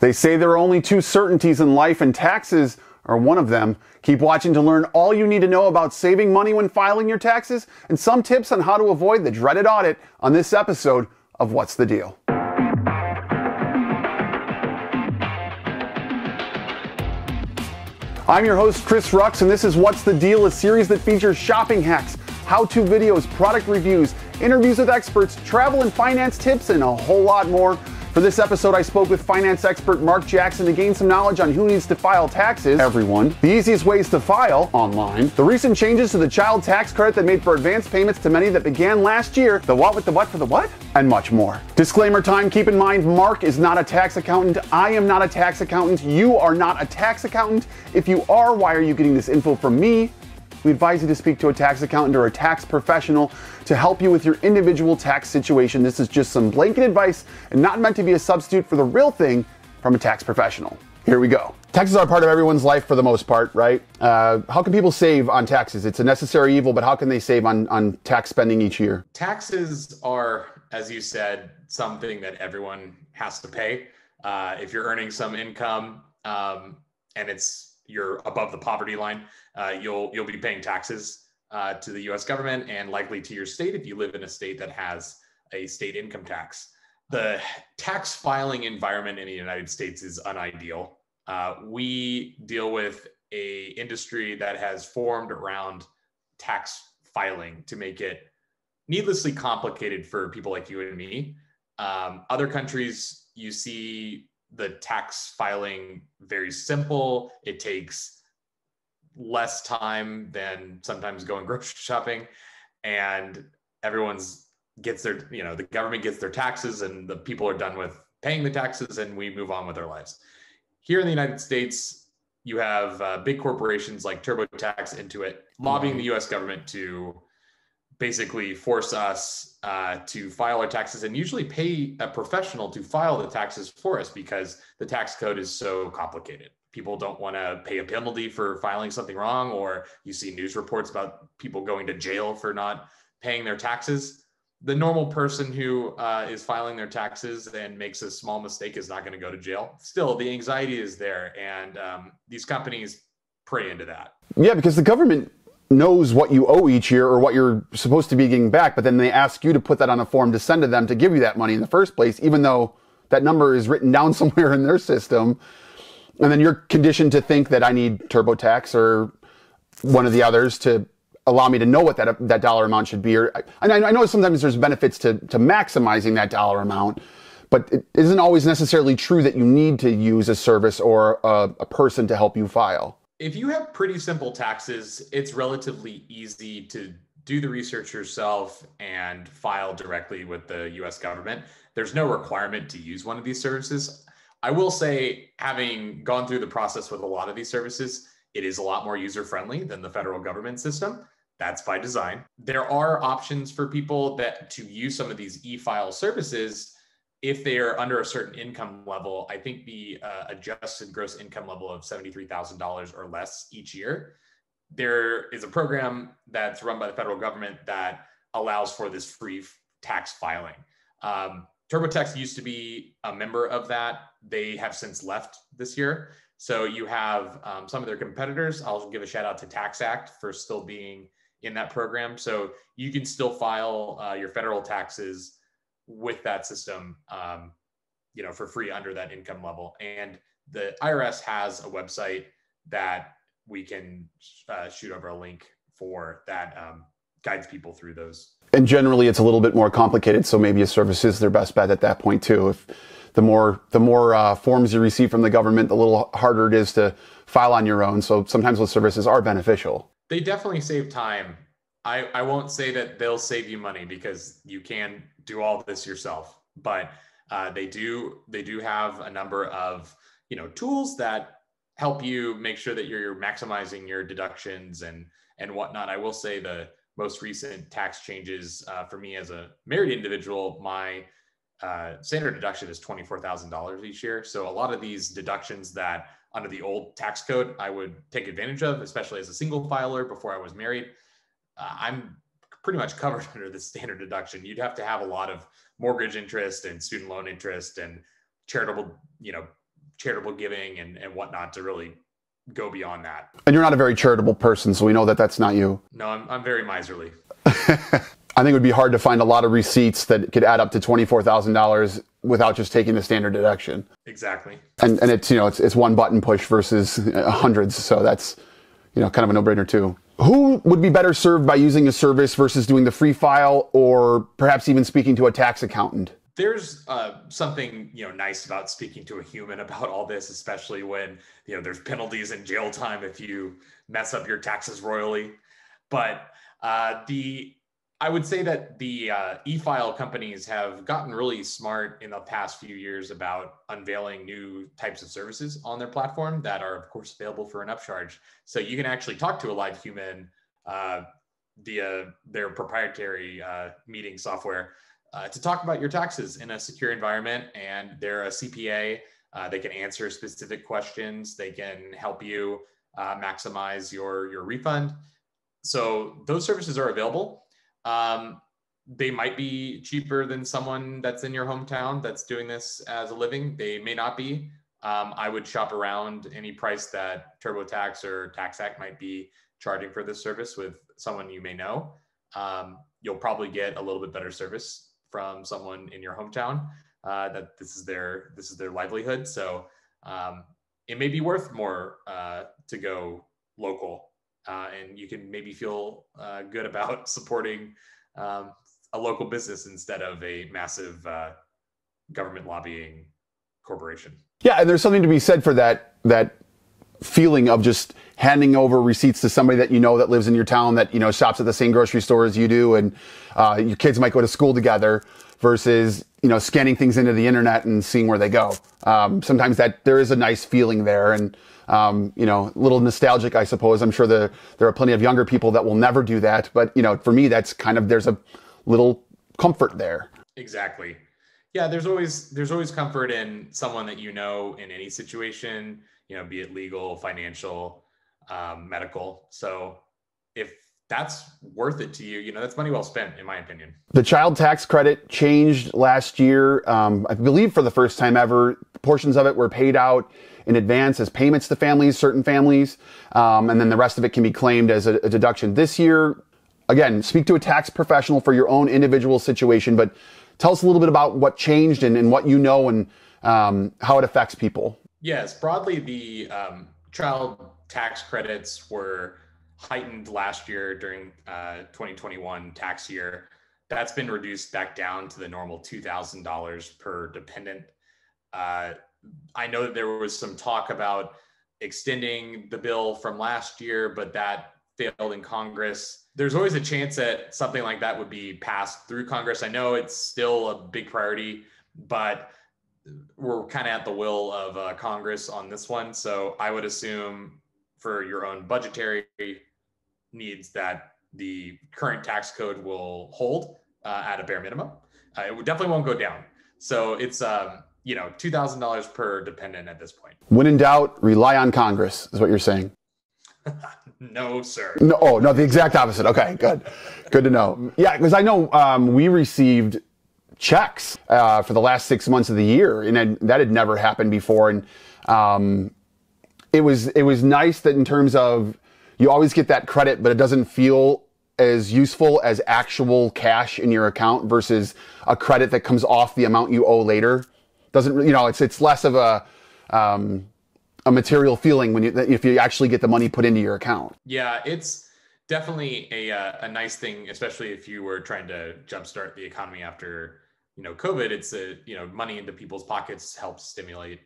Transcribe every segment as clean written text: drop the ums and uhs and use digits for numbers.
They say there are only two certainties in life, and taxes are one of them. Keep watching to learn all you need to know about saving money when filing your taxes and some tips on how to avoid the dreaded audit on this episode of What's the Deal? I'm your host, Chris Rux, and this is What's the Deal, a series that features shopping hacks, how-to videos, product reviews, interviews with experts, travel and finance tips, and a whole lot more. For this episode, I spoke with finance expert Mark Jackson to gain some knowledge on who needs to file taxes, everyone, the easiest ways to file online, the recent changes to the child tax credit that made for advance payments to many that began last year, the what with the what for the what, and much more. Disclaimer time, keep in mind, Mark is not a tax accountant. I am not a tax accountant. You are not a tax accountant. If you are, why are you getting this info from me? We advise you to speak to a tax accountant or a tax professional to help you with your individual tax situation. This is just some blanket advice and not meant to be a substitute for the real thing from a tax professional. Here we go. Taxes are part of everyone's life for the most part, right? How can people save on taxes? It's a necessary evil, but how can they save on tax spending each year? Taxes are, as you said, something that everyone has to pay. If you're earning some income and you're above the poverty line, you'll be paying taxes to the U.S. government and likely to your state if you live in a state that has a state income tax. The tax filing environment in the United States is unideal. We deal with an industry that has formed around tax filing to make it needlessly complicated for people like you and me. Other countries, you see the tax filing very simple. It takes less time than sometimes going grocery shopping, and everyone's gets their, the government gets their taxes and the people are done with paying the taxes and we move on with our lives. Here in the United States, you have big corporations like TurboTax, Intuit, lobbying the US government to basically force us to file our taxes and usually pay a professional to file the taxes for us because the tax code is so complicated. People don't want to pay a penalty for filing something wrong, or you see news reports about people going to jail for not paying their taxes. The normal person who is filing their taxes and makes a small mistake is not going to go to jail. Still, the anxiety is there, and these companies prey into that. Yeah, because the government knows what you owe each year or what you're supposed to be getting back, but then they ask you to put that on a form to send to them to give you that money in the first place, even though that number is written down somewhere in their system. And then you're conditioned to think that I need TurboTax or one of the others to allow me to know what that dollar amount should be. And I know sometimes there's benefits to maximizing that dollar amount, but it isn't always necessarily true that you need to use a service or a person to help you file. If you have pretty simple taxes, it's relatively easy to do the research yourself and file directly with the US government. There's no requirement to use one of these services. I will say, having gone through the process with a lot of these services, it is a lot more user-friendly than the federal government system. That's by design. There are options for people to use some of these e-file services if they are under a certain income level. I think the adjusted gross income level of $73,000 or less each year. There is a program that's run by the federal government that allows for this free tax filing. TurboTax used to be a member of that. They have since left this year. So you have some of their competitors. I'll give a shout out to TaxAct for still being in that program. So you can still file your federal taxes with that system, for free under that income level. And the IRS has a website that we can shoot over a link for that guides people through those. And generally, it's a little bit more complicated, so maybe a service is their best bet at that point too. If the more forms you receive from the government, the little harder it is to file on your own. So sometimes those services are beneficial. They definitely save time. I won't say that they'll save you money because you can do all this yourself, but they do have a number of tools that help you make sure that you're maximizing your deductions and whatnot. I will say the most recent tax changes for me as a married individual, my standard deduction is $24,000 each year. So a lot of these deductions that under the old tax code I would take advantage of, especially as a single filer before I was married, I'm pretty much covered under the standard deduction. You'd have to have a lot of mortgage interest and student loan interest and charitable charitable giving and whatnot to really go beyond that. And you're not a very charitable person, so we know that that's not you. No, I'm very miserly. I think it would be hard to find a lot of receipts that could add up to $24,000 without just taking the standard deduction. Exactly. And it's one button push versus hundreds, so that's kind of a no-brainer too. Who would be better served by using a service versus doing the free file, or perhaps even speaking to a tax accountant? There's something nice about speaking to a human about all this, especially when there's penalties and jail time if you mess up your taxes royally. But I would say that the e-file companies have gotten really smart in the past few years about unveiling new types of services on their platform that are, of course, available for an upcharge. So you can actually talk to a live human via their proprietary meeting software to talk about your taxes in a secure environment. And they're a CPA. They can answer specific questions. They can help you maximize your refund. So those services are available. They might be cheaper than someone that's in your hometown that's doing this as a living. They may not be. I would shop around any price that TurboTax or TaxAct might be charging for this service with someone you may know. You'll probably get a little bit better service from someone in your hometown that this is their livelihood. So it may be worth more to go local. And you can maybe feel good about supporting a local business instead of a massive government lobbying corporation. Yeah, and there's something to be said for that feeling of just handing over receipts to somebody that that lives in your town, that shops at the same grocery store as you do, and your kids might go to school together, versus scanning things into the internet and seeing where they go. Sometimes that there is a nice feeling there, and a little nostalgic, I suppose. I'm sure there are plenty of younger people that will never do that, but for me, that's there's a little comfort there. Exactly. Yeah, there's always comfort in someone that in any situation, be it legal, financial, medical. So if that's worth it to you, that's money well spent, in my opinion. The child tax credit changed last year. I believe for the first time ever, portions of it were paid out in advance as payments to families, certain families, and then the rest of it can be claimed as a deduction. This year, again, speak to a tax professional for your own individual situation, but tell us a little bit about what changed and what and how it affects people. Yes, broadly, the child tax credits were heightened last year during 2021 tax year. That's been reduced back down to the normal $2,000 per dependent. I know that there was some talk about extending the bill from last year, but that failed in Congress. There's always a chance that something like that would be passed through Congress. I know it's still a big priority, but we're kind of at the will of Congress on this one. So I would assume for your own budgetary needs that the current tax code will hold at a bare minimum. It definitely won't go down. So it's $2,000 per dependent at this point. When in doubt, rely on Congress, is what you're saying. No, sir. No, the exact opposite. Okay, good. Good to know. Yeah, because I know we received checks for the last 6 months of the year, and that had never happened before. And it was nice that in terms of you always get that credit, but it doesn't feel as useful as actual cash in your account versus a credit that comes off the amount you owe later. Doesn't it's less of a material feeling if you actually get the money put into your account. Yeah, it's definitely a nice thing, especially if you were trying to jumpstart the economy after COVID. It's money into people's pockets helps stimulate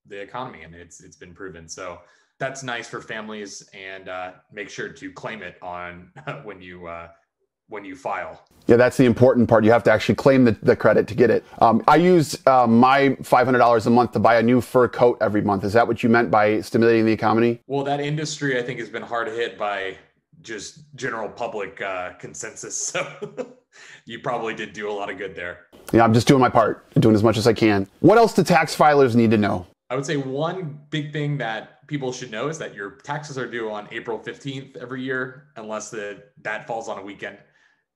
the economy, and it's been proven. So that's nice for families, and make sure to claim it on when you file. Yeah, that's the important part. You have to actually claim the credit to get it. I use my $500 a month to buy a new fur coat every month. Is that what you meant by stimulating the economy? Well, that industry, I think, has been hard hit by just general public consensus. So you probably did do a lot of good there. Yeah, I'm just doing my part, doing as much as I can. What else do tax filers need to know? I would say one big thing that people should know is that your taxes are due on April 15th every year, unless that falls on a weekend.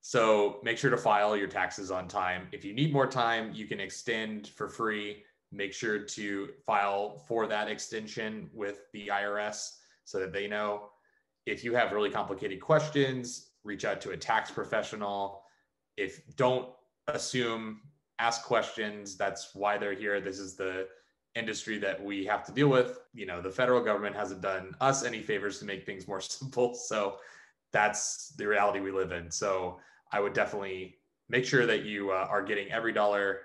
So make sure to file your taxes on time. If you need more time, you can extend for free make sure to file for that extension with the IRS so that they know. If you have really complicated questions, reach out to a tax professional. Don't assume, ask questions. That's why they're here. This is the industry that we have to deal with. You know, the federal government hasn't done us any favors to make things more simple. So that's the reality we live in. So I would definitely make sure that you are getting every dollar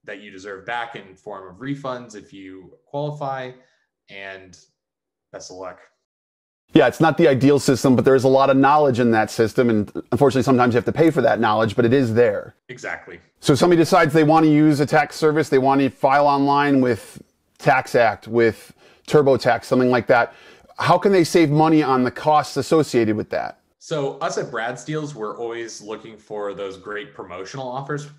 that you deserve back in form of refunds if you qualify, and best of luck. Yeah, it's not the ideal system, but there's a lot of knowledge in that system. And unfortunately, sometimes you have to pay for that knowledge, but it is there. Exactly. So if somebody decides they want to use a tax service, they want to file online with Tax Act, with TurboTax, something like that. How can they save money on the costs associated with that? So us at Brad's Deals, we're always looking for those great promotional offers.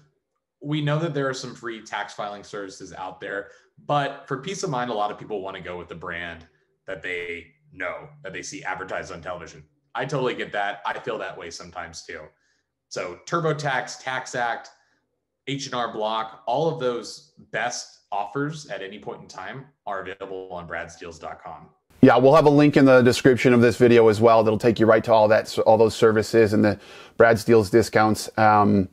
We know that there are some free tax filing services out there, but for peace of mind, a lot of people want to go with the brand that they know, that they see advertised on television. I totally get that. I feel that way sometimes too. So TurboTax, Tax Act, H&R Block, all of those best offers at any point in time are available on bradsdeals.com. Yeah, we'll have a link in the description of this video as well that'll take you right to all those services and the Brad's Deals discounts and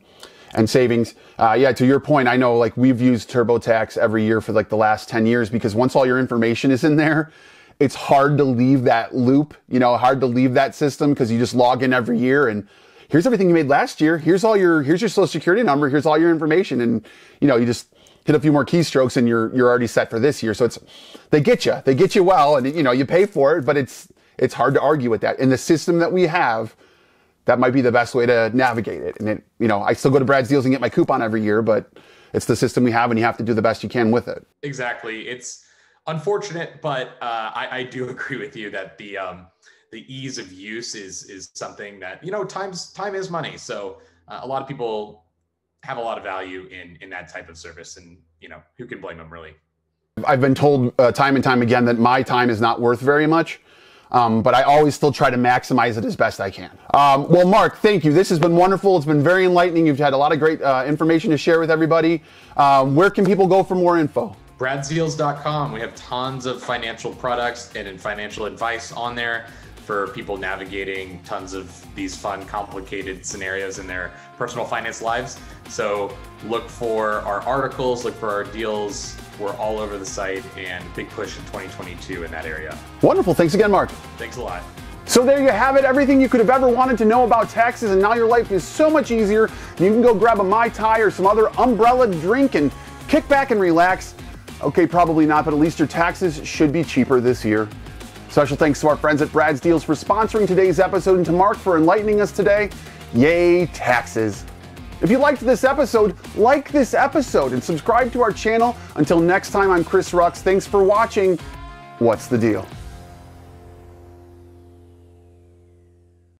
savings. Yeah, to your point, I know like we've used TurboTax every year for like the last 10 years because once all your information is in there, it's hard to leave that loop, you know, hard to leave that system because you just log in every year and here's everything you made last year. Here's your social security number. Here's all your information. And, you know, you just hit a few more keystrokes and you're already set for this year. So they get you well, and you know, you pay for it, but it's hard to argue with that. In the system that we have, that might be the best way to navigate it. And you know, I still go to Brad's Deals and get my coupon every year, but it's the system we have and you have to do the best you can with it. Exactly. It's unfortunate, but I do agree with you that the ease of use is something that, you know, time is money. So a lot of people have a lot of value in that type of service, and you know, who can blame them really? I've been told time and time again that my time is not worth very much, but I always still try to maximize it as best I can. Well, Mark, thank you. This has been wonderful. It's been very enlightening. You've had a lot of great information to share with everybody. Where can people go for more info? bradsdeals.com. We have tons of financial products and financial advice on there for people navigating tons of these fun, complicated scenarios in their personal finance lives. So look for our articles, look for our deals. We're all over the site, and big push in 2022 in that area. Wonderful. Thanks again, Mark. Thanks a lot. So there you have it, everything you could have ever wanted to know about taxes, and now your life is so much easier. You can go grab a Mai Tai or some other umbrella drink and kick back and relax. Okay, probably not, but at least your taxes should be cheaper this year. Special thanks to our friends at Brad's Deals for sponsoring today's episode, and to Mark for enlightening us today. Yay, taxes. If you liked this episode, like this episode and subscribe to our channel. Until next time, I'm Chris Rux. Thanks for watching. What's the Deal?